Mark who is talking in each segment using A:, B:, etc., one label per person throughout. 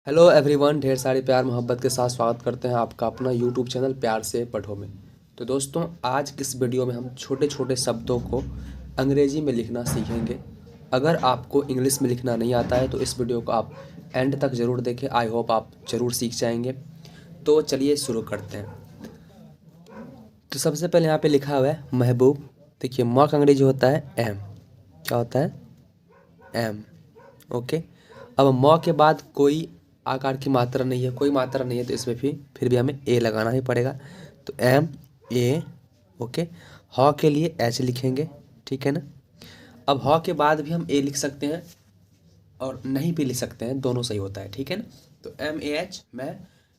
A: Hello everyone, ढेर सारी प्यार मोहब्बत के साथ स्वागत करते हैं आपका अपना यूट्यूब चैनल प्यार से पढ़ो में। तो दोस्तों, आज इस वीडियो में हम छोटे छोटे शब्दों को अंग्रेजी में लिखना सीखेंगे। अगर आपको इंग्लिश में लिखना नहीं आता है तो इस वीडियो को आप एंड तक ज़रूर देखें। आई होप आप ज़रूर सीख जाएंगे। तो चलिए शुरू करते हैं। तो सबसे पहले यहाँ पे लिखा हुआ है महबूब। देखिए, माँ का अंग्रेजी होता है एम। क्या होता है? एम। ओके। अब म के बाद कोई आकार की मात्रा नहीं है, कोई मात्रा नहीं है, तो इसमें फिर भी हमें ए लगाना ही पड़ेगा। तो एम ए। ओके। ह के लिए एच लिखेंगे, ठीक है ना। अब ह के बाद भी हम ए लिख सकते हैं और नहीं भी लिख सकते हैं, दोनों सही होता है, ठीक है ना। तो एम ए एच मैं,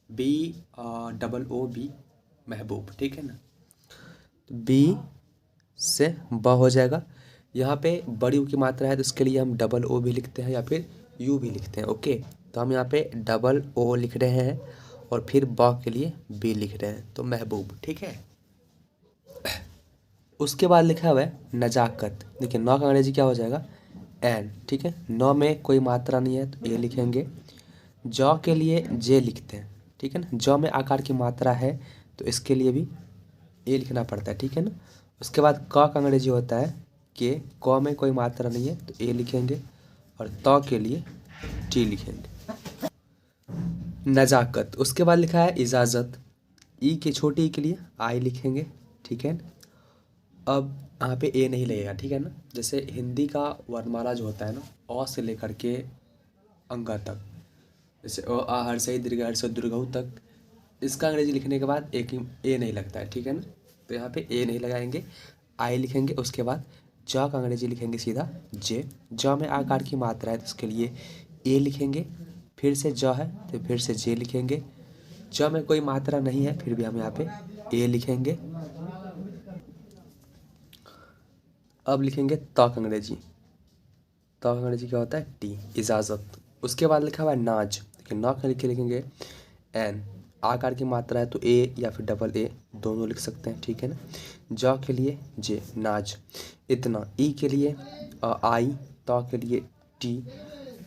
A: बी डबल ओ बी महबूब, ठीक है ना। तो बी से ब हो जाएगा। यहाँ पे बड़ी ऊ की मात्रा है तो इसके लिए हम डबल ओ भी लिखते हैं या फिर यू भी लिखते हैं। ओके। तो हम यहाँ पे डबल ओ लिख रहे हैं और फिर ब के लिए बी लिख रहे हैं, तो महबूब, ठीक है। उसके बाद लिखा हुआ है नजाकत। देखिए, नौ का अंग्रेजी क्या हो जाएगा? एन, ठीक है। नौ में कोई मात्रा नहीं है तो ए लिखेंगे। जौ के लिए जे लिखते हैं, ठीक है ना। जौ में आकार की मात्रा है तो इसके लिए भी ए लिखना पड़ता है, ठीक है ना। उसके बाद क का अंग्रेजी होता है के। क में कोई मात्रा नहीं है तो ए लिखेंगे और त के लिए टी लिखेंगे। नजाकत। उसके बाद लिखा है इजाज़त। ई के छोटी ई के लिए आई लिखेंगे, ठीक है ना। अब यहाँ पे ए नहीं लगेगा, ठीक है ना। जैसे हिंदी का वर्णमाला जो होता है ना, अ से लेकर के अंगा तक, जैसे अ आ हर्षई दीर्घ हर्ष दीर्घऊ तक, इसका अंग्रेजी लिखने के बाद एक ए नहीं लगता है, ठीक है ना। तो यहाँ पे ए नहीं लगाएंगे, आई लिखेंगे। उसके बाद ज का अंग्रेजी लिखेंगे सीधा जे। ज में आकार की मात्रा है तो इसके लिए ए लिखेंगे। फिर से ज है तो फिर से जे लिखेंगे। ज में कोई मात्रा नहीं है फिर भी हम यहाँ पे ए लिखेंगे। अब लिखेंगे त का अंग्रेजी। त का अंग्रेजी क्या होता है? टी, इजाज़त। उसके बाद लिखा हुआ है नाज। देखिए, न का लिखेंगे एन। आकार की मात्रा है तो ए या फिर डबल ए दोनों लिख सकते हैं, ठीक है ना। ज के लिए जे, नाज। इतना। ई के लिए आई। त के लिए टी,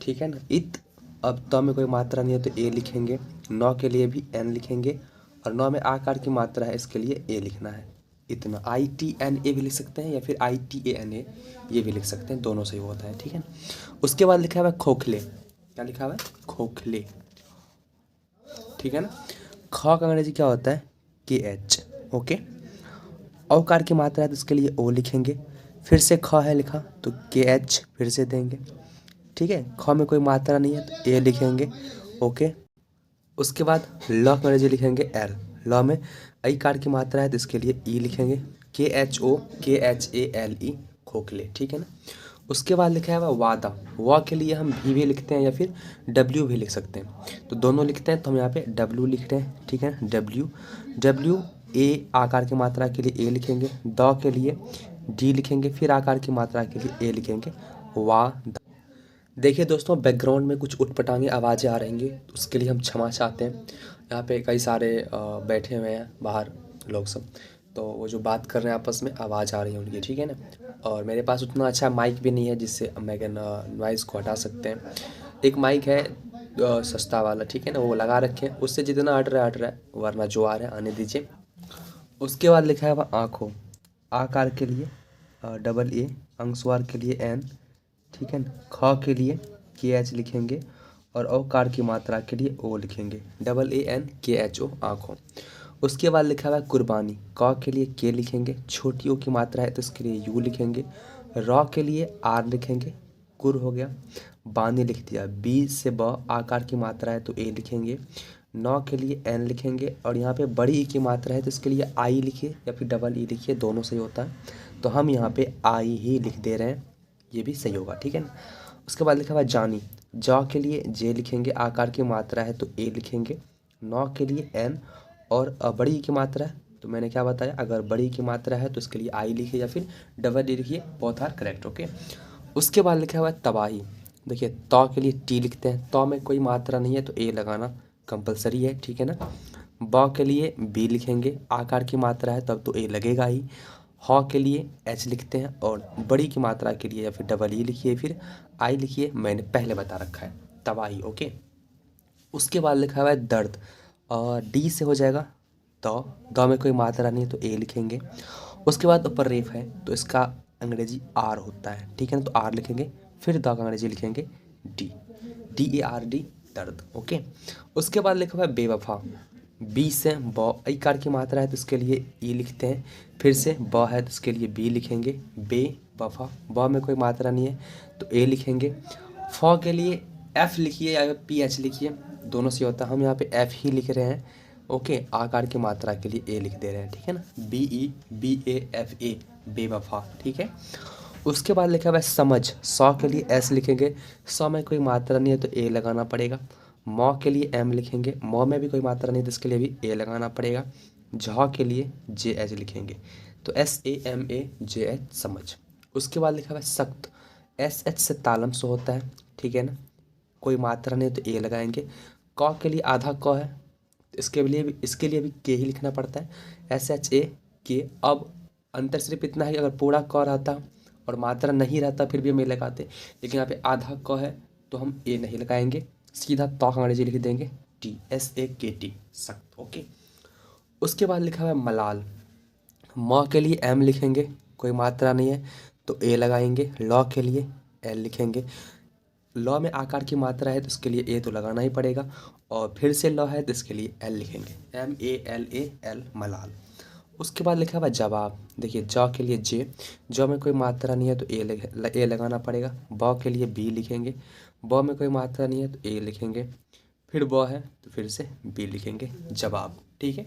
A: ठीक है ना। इत। अब त में कोई मात्रा नहीं है तो ए लिखेंगे। नौ के लिए भी एन लिखेंगे और नौ में आकार की मात्रा है इसके लिए ए लिखना है। इतना। आई टी एन ए भी लिख सकते हैं या फिर I T A N A ये भी लिख सकते हैं, दोनों सही होता है, ठीक है ना। उसके बाद लिखा हुआ है खोखले। क्या लिखा हुआ है? खोखले, ठीक है ना। ख का अंग्रेजी क्या होता है? के एच। ओके। औकार की मात्रा है तो इसके लिए ओ लिखेंगे। फिर से ख है लिखा तो के एच फिर से देंगे, ठीक है। ख में कोई मात्रा नहीं है तो ए लिखेंगे। ओके। उसके बाद ल का अंग्रेजी लिखेंगे एल। ल में आई कार की मात्रा है तो इसके लिए ई लिखेंगे। के एच ओ के एच ए एल ई, खोखले, ठीक है ना। उसके बाद लिखा है वादा। वा के लिए हम भी लिखते हैं या फिर डब्ल्यू भी लिख सकते हैं, तो दोनों लिखते हैं तो हम यहाँ पे डब्ल्यू लिख रहे हैं, ठीक है। डब्ल्यू। डब्ल्यू ए आकार की मात्रा के लिए ए लिखेंगे। द के लिए डी लिखेंगे। फिर आकार की मात्रा के लिए ए लिखेंगे, वा। देखिए दोस्तों, बैकग्राउंड में कुछ उटपटांगे आवाज़ें आ रहेंगी तो उसके लिए हम क्षमा चाहते हैं। यहाँ पे कई सारे बैठे हुए हैं बाहर लोग सब, तो वो जो बात कर रहे हैं आपस में आवाज़ आ रही है उनकी, ठीक है ना। और मेरे पास उतना अच्छा माइक भी नहीं है जिससे मैं नॉइज़ को हटा सकते हैं। एक माइक है सस्ता वाला, ठीक है ना, वो लगा रखे हैं, उससे जितना हट रहा है, वरना जो आ रहा है आने दीजिए। उसके बाद लिखा है आँखों। आकार के लिए डबल ए, अंशवार के लिए एन, ठीक है ना। ख के लिए के एच लिखेंगे और औकार की मात्रा के लिए ओ लिखेंगे, डबल ए एन के एच ओ, आँखों। उसके बाद लिखा हुआ है कुर्बानी। क के लिए के लिखेंगे। छोटी ओ की मात्रा है तो इसके लिए यू लिखेंगे। र के लिए आर लिखेंगे, कुर हो गया। बानी लिख दिया। बी से ब आकार की मात्रा है तो ए लिखेंगे। नौ के लिए एन लिखेंगे और यहाँ पे बड़ी ई की मात्रा है तो इसके लिए आई लिखिए या फिर डबल ई लिखिए, दोनों सही होता है। तो हम यहाँ पे आई ही लिख दे रहे हैं, ये भी सही होगा, ठीक है ना। उसके बाद लिखा हुआ है जानी। ज के लिए जे लिखेंगे। आकार की मात्रा है तो ए लिखेंगे। नौ के लिए एन और बड़ी ई की मात्रा है तो मैंने क्या बताया, अगर बड़ी ई की मात्रा है तो इसके लिए आई लिखिए या फिर डबल ई लिखिए, बोथ आर करेक्ट। ओके। उसके बाद लिखा हुआ है तबाही। देखिए, त के लिए टी लिखते हैं। त में कोई मात्रा नहीं है तो ए लगाना कंपलसरी है, ठीक है ना। ब के लिए बी लिखेंगे। आकार की मात्रा है तब तो ए लगेगा ही। ह के लिए एच लिखते हैं और बड़ी की मात्रा के लिए या फिर डबल ई लिखिए फिर आई लिखिए, मैंने पहले बता रखा है, तबाही। ओके। उसके बाद लिखा हुआ है दर्द, और डी से हो जाएगा द में कोई मात्रा नहीं है तो ए लिखेंगे। उसके बाद ऊपर रेफ है तो इसका अंग्रेजी आर होता है, ठीक है ना, तो आर लिखेंगे। फिर द का अंग्रेजी लिखेंगे डी, DARD, दर्द। ओके। उसके बाद लिखा हुआ है बेवफा, बी से ब, इकार की मात्रा है तो इसके लिए ई लिखते हैं। फिर से ब है तो इसके लिए बी लिखेंगे, बे वफा। ब में कोई मात्रा नहीं है तो ए लिखेंगे। फ के लिए एफ लिखिए या PH लिखिए, दोनों से होता है, हम यहाँ पे एफ ही लिख रहे हैं। ओके। आकार की मात्रा के लिए ए लिख दे रहे हैं, ठीक है ना, BEBAFA, बेवफा, ठीक है। उसके बाद लिखा हुआ है समझ, सौ के लिए एस लिखेंगे, सौ में कोई मात्रा नहीं है तो ए लगाना पड़ेगा। मौ के लिए एम लिखेंगे, मौ में भी कोई मात्रा नहीं है तो इसके लिए भी ए लगाना पड़ेगा। झ के लिए JH लिखेंगे, तो SAMAJH, समझ। उसके बाद लिखा हुआ है सख्त, SH से तालम से होता है, ठीक है ना, कोई मात्रा नहीं तो ए लगाएंगे। क के लिए आधा क है, इसके लिए भी के ही लिखना पड़ता है, SHA के। अब अंतर सिर्फ इतना है कि अगर पूरा क रहता और मात्रा नहीं रहता फिर भी हम ए लगाते, लेकिन यहाँ पे आधा क है तो हम ए नहीं लगाएंगे, सीधा तो का अंग्रेजी लिख देंगे TSAKT, सख्त। ओके। उसके बाद लिखा हुआ है मलाल, म के लिए एम लिखेंगे, कोई मात्रा नहीं है तो ए लगाएंगे। लॉ के लिए एल लिखेंगे, लॉ में आकार की मात्रा है तो इसके लिए ए तो लगाना ही पड़ेगा, और फिर से लॉ है तो इसके लिए एल लिखेंगे, MALAL, मलाल। उसके बाद लिखा हुआ है जवाब, देखिए ज के लिए जे, ज में कोई मात्रा नहीं है तो ए लगाना पड़ेगा। ब के लिए बी लिखेंगे, ब में कोई मात्रा नहीं है तो ए लिखेंगे। फिर ब है तो फिर से बी लिखेंगे, जवाब, ठीक है।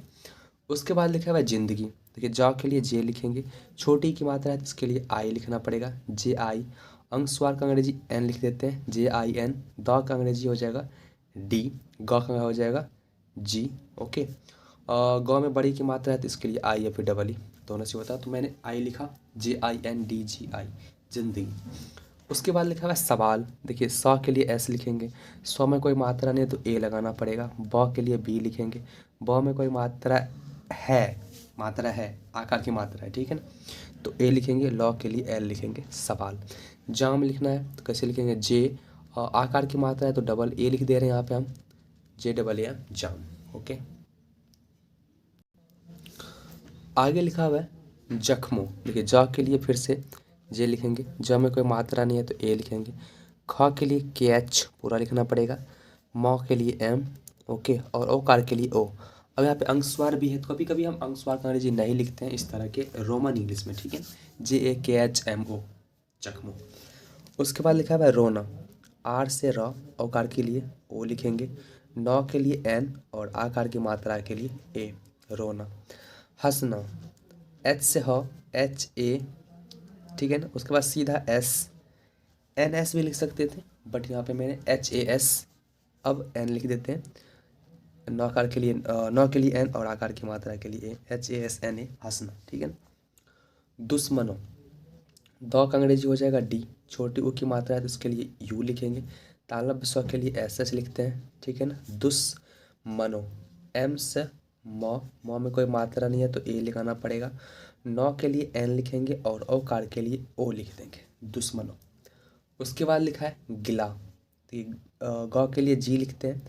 A: उसके बाद लिखा हुआ है जिंदगी, देखिए ज के लिए जे लिखेंगे, छोटी की मात्रा है तो इसके लिए आई लिखना पड़ेगा, JI। अंशस्वर का अंग्रेजी एन लिख देते हैं, JIN। द का अंग्रेजी हो जाएगा डी, ग का हो जाएगा जी। ओके। ग में बड़ी की मात्रा है तो इसके लिए आई या फिर डबल ई, दोनों से होता है, तो मैंने आई लिखा, JINDGI, जिंदगी। उसके बाद लिखा हुआ है सवाल, देखिए सौ के लिए एस लिखेंगे, सौ में कोई मात्रा नहीं है तो ए लगाना पड़ेगा। ब के लिए बी लिखेंगे, ब में कोई मात्रा है, आकार की मात्रा है, ठीक है ना, तो ए लिखेंगे। लॉ के लिए एल लिखेंगे, सवाल। जाम लिखना है तो कैसे लिखेंगे, जे, आकार की मात्रा है तो डबल ए लिख दे रहे हैं यहाँ पे हम, JAA, जाम। ओके। आगे लिखा हुआ है जख्मों, देखिए ज के लिए फिर से जे लिखेंगे, ज में कोई मात्रा नहीं है तो ए लिखेंगे। ख के लिए KH पूरा लिखना पड़ेगा, मौ के लिए एम, ओके, और ओकार के लिए ओ। अब यहाँ पे अंशस्वर भी है तो कभी कभी हम अंशस्वर का अंग्रेजी नहीं लिखते हैं इस तरह के रोमन इंग्लिश में, ठीक है, JAKHMO, जख्मों। उसके बाद लिखा हुआ है रोना, आर से र, औकार के लिए ओ लिखेंगे, नौ के लिए एन और आकार की मात्रा के लिए ए, रोना। हंसना, एच से ह, HA, ठीक है ना, उसके बाद सीधा एस, NS भी लिख सकते थे बट यहाँ पे मैंने HAS, अब एन लिख देते हैं। नौकार के लिए नौ के लिए एन और आकार की मात्रा के लिए ए, HASNA, हंसना, ठीक है ना। दुश्मनों, द का अंग्रेजी हो जाएगा डी, छोटी ऊ की मात्रा है तो इसके लिए यू लिखेंगे। तालब स्व के लिए SS लिखते हैं, ठीक है ना। दुश्मनों, एम से मौ में कोई मात्रा नहीं है तो ए लिखाना पड़ेगा। नौ के लिए एन लिखेंगे और औकार के लिए ओ लिख देंगे, दुश्मनों। उसके बाद लिखा है गिला, तो ग के लिए जी लिखते हैं,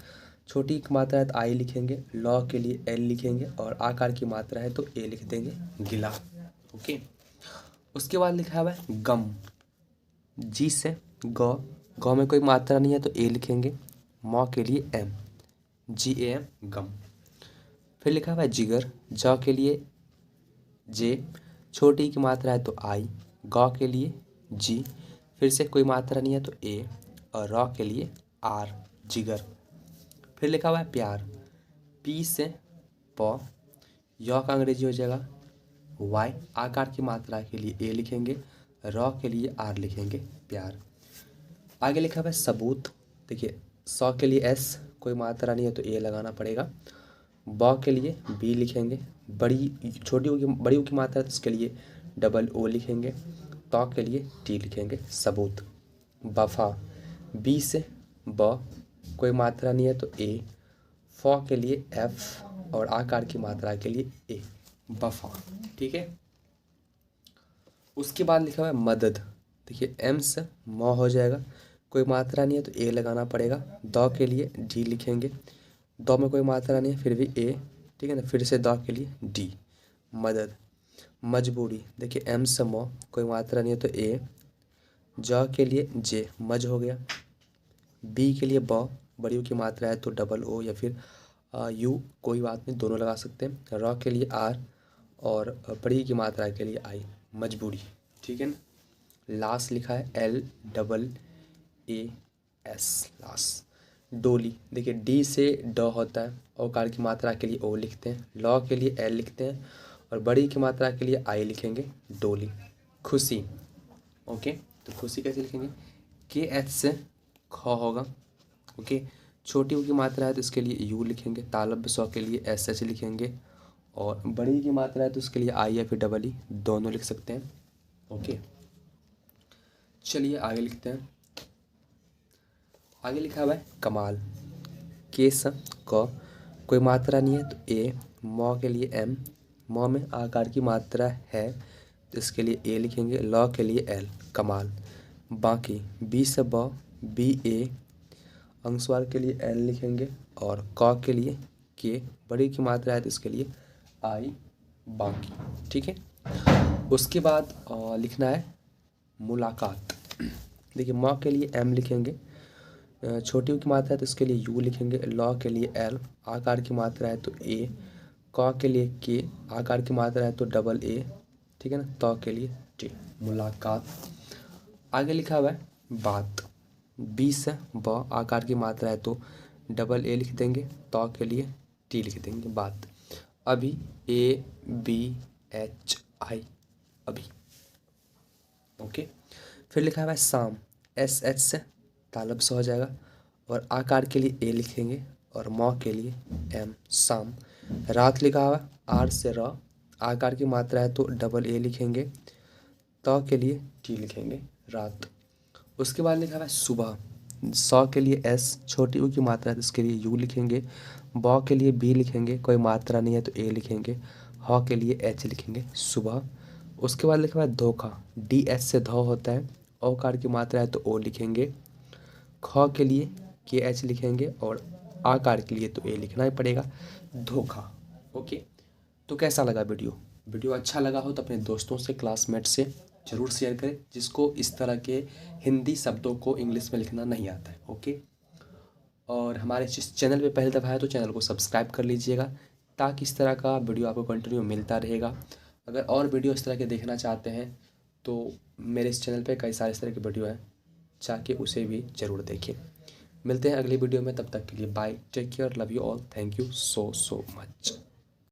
A: छोटी की मात्रा है तो आई लिखेंगे। लॉ के लिए एल लिखेंगे और आकार की मात्रा है तो ए लिख देंगे, गिला। ओके। उसके बाद लिखा हुआ है गम, जी से ग में कोई मात्रा नहीं है तो ए लिखेंगे। मौ के लिए एम, GAM, गम। फिर लिखा हुआ है जिगर, ज के लिए जे, छोटी की मात्रा है तो आई, ग के लिए जी, फिर से कोई मात्रा नहीं है तो ए, और र के लिए आर, जिगर। फिर लिखा हुआ है प्यार, पी से प, य का अंग्रेजी हो जाएगा वाई, आकार की मात्रा के लिए ए लिखेंगे, र के लिए आर लिखेंगे, प्यार। आगे लिखा हुआ है सबूत, देखिए सौ के लिए एस, कोई मात्रा नहीं है तो ए लगाना पड़ेगा। ब के लिए बी लिखेंगे, बड़ी ऊ की मात्रा है तो इसके लिए डबल ओ लिखेंगे। त के लिए टी लिखेंगे, सबूत। वफा, बी से ब, कोई मात्रा नहीं है तो ए, फ के लिए एफ और आकार की मात्रा के लिए ए, वफा, ठीक है। उसके बाद लिखा हुआ है मदद, देखिए एम से म हो जाएगा, कोई मात्रा नहीं है तो ए लगाना पड़ेगा। द के लिए डी लिखेंगे, द में कोई मात्रा नहीं है फिर भी ए, ठीक है ना। फिर से द के लिए डी। मदद, मजबूरी, देखिए एम से म, कोई मात्रा नहीं है तो ए, ज के लिए जे, मज हो गया। बी के लिए ब, बड़ी यू की मात्रा है तो डबल ओ या फिर यू, कोई बात नहीं, दोनों लगा सकते हैं। र के लिए आर और बड़ी की मात्रा के लिए आई, मजबूरी, ठीक है ना। लास लिखा है एल डबल ए एस, लास। डोली, देखिए डी से ड होता है, औकार की मात्रा के लिए ओ लिखते हैं, लॉ के लिए एल लिखते हैं और बड़ी की मात्रा के लिए आई लिखेंगे, डोली। खुशी, ओके, तो खुशी कैसे लिखेंगे, के एच से ख होगा, ओके। छोटी यू की मात्रा है तो इसके लिए यू लिखेंगे, तालब सौ के लिए एस एच लिखेंगे और बड़ी की मात्रा है तो उसके लिए आई या फिर डबल ई, दोनों लिख सकते हैं, ओके। चलिए आगे लिखते हैं। आगे लिखा हुआ है कमाल, के स क, कोई मात्रा नहीं है तो ए, म के लिए एम, म में आकार की मात्रा है तो इसके लिए ए लिखेंगे, ल के लिए एल, कमाल। बाकी, बी से ब, बी ए, अंशवार के लिए एल लिखेंगे और क के लिए के, बड़ी की मात्रा है तो इसके लिए आई, बाकी, ठीक है। उसके बाद लिखना है मुलाकात। देखिए म के लिए एम लिखेंगे, छोटी यू की मात्रा है तो इसके लिए यू लिखेंगे, लॉ के लिए एल, आकार की मात्रा है तो ए, क के लिए के, आकार की मात्रा है तो डबल ए, ठीक है ना, त के लिए टी, मुलाकात। आगे लिखा हुआ है बात, बी से ब, आकार की मात्रा है तो डबल ए लिख देंगे, त के लिए टी लिख देंगे, बात। अभी, ए बी एच आई, अभी, ओके। फिर लिखा हुआ है शाम, एस एच से तालब से हो जाएगा और आकार के लिए ए लिखेंगे और मौ के लिए एम, शाम। रात लिखा हुआ है आर से र, आकार की मात्रा है तो डबल ए लिखेंगे, त के लिए टी लिखेंगे, रात। उसके बाद लिखा हुआ है सुबह, सौ के लिए एस, छोटी यू की मात्रा है तो इसके लिए यू लिखेंगे, ब के लिए बी लिखेंगे, कोई मात्रा नहीं है तो ए लिखेंगे, ह के लिए एच लिखेंगे, सुबह। उसके बाद लिखा हुआ है धोखा, डी एच से ध होता है, औकार की मात्रा है तो ओ लिखेंगे, ख के लिए के एच लिखेंगे और आकार के लिए तो ए लिखना ही पड़ेगा, धोखा, ओके। तो कैसा लगा वीडियो, वीडियो अच्छा लगा हो तो अपने दोस्तों से, क्लासमेट से ज़रूर शेयर करें जिसको इस तरह के हिंदी शब्दों को इंग्लिश में लिखना नहीं आता है, ओके। और हमारे जिस चैनल पे पहली दफ़ा है तो चैनल को सब्सक्राइब कर लीजिएगा ताकि इस तरह का वीडियो आपको कंटिन्यू मिलता रहेगा। अगर और वीडियो इस तरह के देखना चाहते हैं तो मेरे इस चैनल पे कई सारे इस तरह के वीडियो हैं, चाहे उसे भी ज़रूर देखें। मिलते हैं अगली वीडियो में, तब तक के लिए bye, take care, love you all, thank you so much.